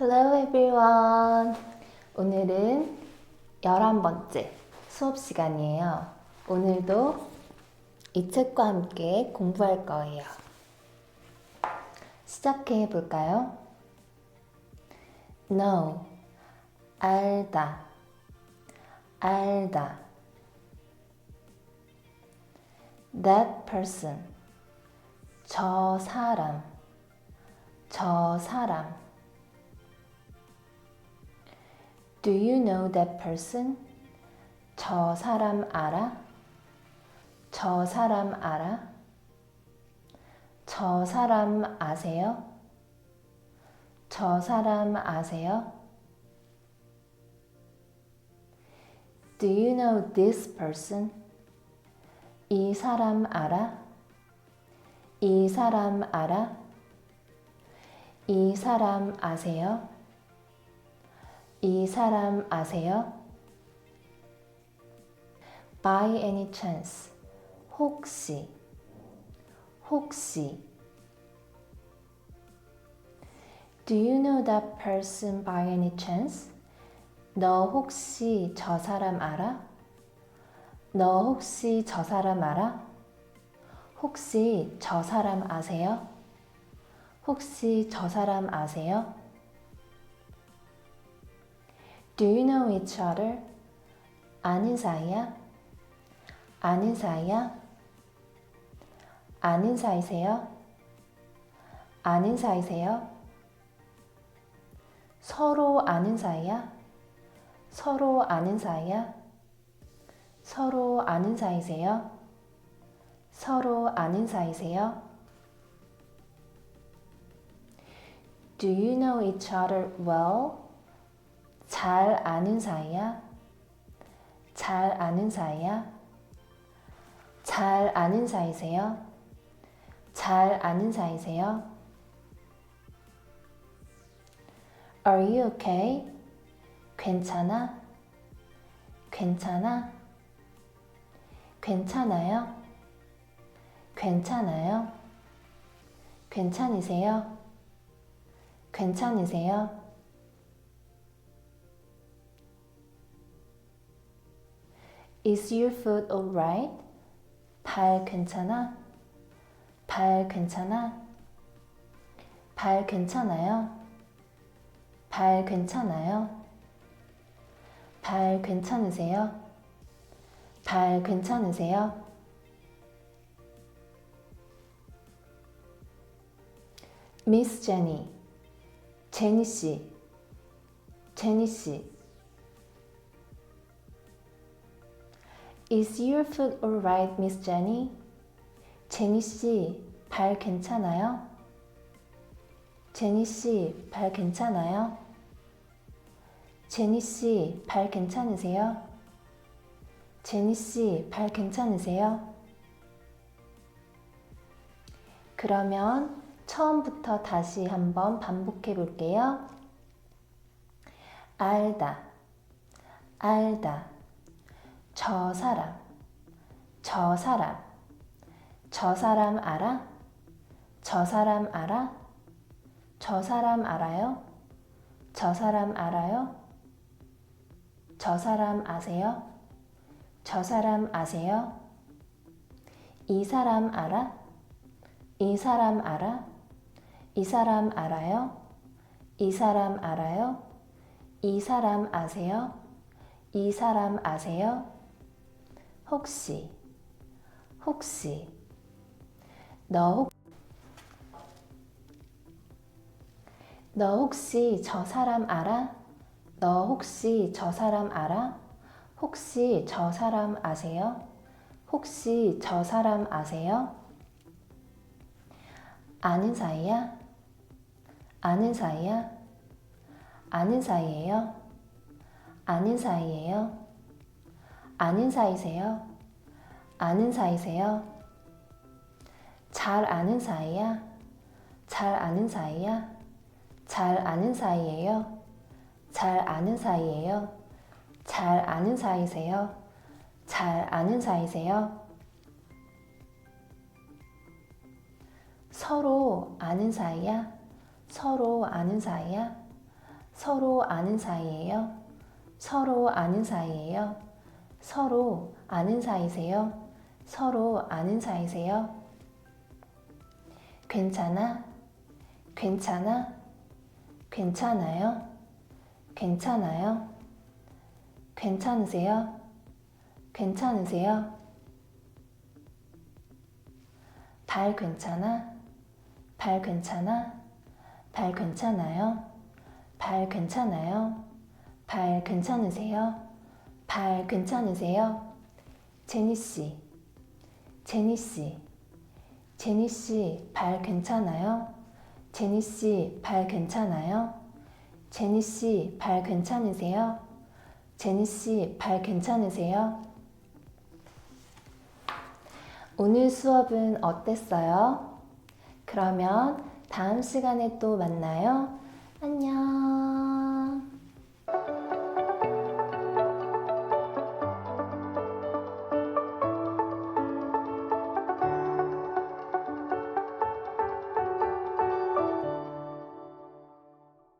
Hello everyone. 오늘은 11번째 수업 시간이에요. 오늘도 이 책과 함께 공부할 거예요. 시작해 볼까요? Know, 알다, 알다. That person, 저 사람, 저 사람. Do you know that person? 저 사람 알아? 저 사람 알아? 저 사람 아세요? 저 사람 아세요? Do you know this person? 이 사람 알아? 이 사람 알아? 이 사람 아세요? 이 사람 아세요? By any chance, 혹시, 혹시. Do you know that person by any chance? 너 혹시 저 사람 알아? 너 혹시 저 사람 알아? 혹시 저 사람 아세요? 혹시 저 사람 아세요? Do you know each other? 아는 사이야? 아는 사이야? 아는 사이세요? 아는 사이세요? 서로 아는 사이야? 서로 아는 사이야? 서로 아는 사이세요? 서로 아는 사이세요? Do you know each other well? 잘 아는 사이야? 잘 아는 사이야? 잘 아는 사이세요? 잘 아는 사이세요? Are you okay? 괜찮아? 괜찮아? 괜찮아요? 괜찮아요? 괜찮으세요? 괜찮으세요? Is your foot alright? 발 괜찮아? 발 괜찮아? 발 괜찮아요? 발 괜찮아요? 발 괜찮으세요? 발 괜찮으세요? Miss Jenny, 제니 씨, 제니 씨. Is your foot alright, Miss Jenny? 제니 씨, 발 괜찮아요? 제니 씨, 발 괜찮아요? 제니 씨, 발 괜찮으세요? 제니 씨, 발 괜찮으세요? 그러면 처음부터 다시 한번 반복해 볼게요. 알다, 알다. 저 사람, 저 사람. 저 사람 알아? 저 사람 알아? 저 사람 알아요? 저 사람 알아요? 저 사람 아세요? 저 사람 아세요? 이 사람 알아? 이 사람 알아? 이 사람 알아요? 이 사람 알아요? 이 사람 아세요? 이 사람 아세요? 혹시, 혹시. 너 혹시 저 사람 알아? 너 혹시 저 사람 알아? 혹시 저 사람 아세요? 혹시 저 사람 아세요? 아는 사이야? 아는 사이야? 아는 사이예요? 아는 사이예요? 아는 사이세요? 아는 사이세요? 잘 아는 사이야? 잘 아는 사이야? 잘 아는 사이예요? 잘 아는 사이예요? 잘 아는 사이세요? 잘 아는 사이세요? 서로 아는 사이야? 서로 아는 사이야? 서로 아는 사이예요. 서로 아는 사이예요. 서로 아는 사이세요. 서로 아는 사이세요. 괜찮아? 괜찮아? 괜찮아요? 괜찮아요? 괜찮으세요? 괜찮으세요? 발 괜찮아? 발 괜찮아? 발 괜찮아요? 발 괜찮아요? 발 괜찮으세요? 발 괜찮으세요? 제니씨, 제니씨, 제니씨 발 괜찮아요? 제니씨 발 괜찮아요? 제니씨 발 괜찮으세요? 제니씨 발 괜찮으세요? 오늘 수업은 어땠어요? 그러면 다음 시간에 또 만나요. 안녕.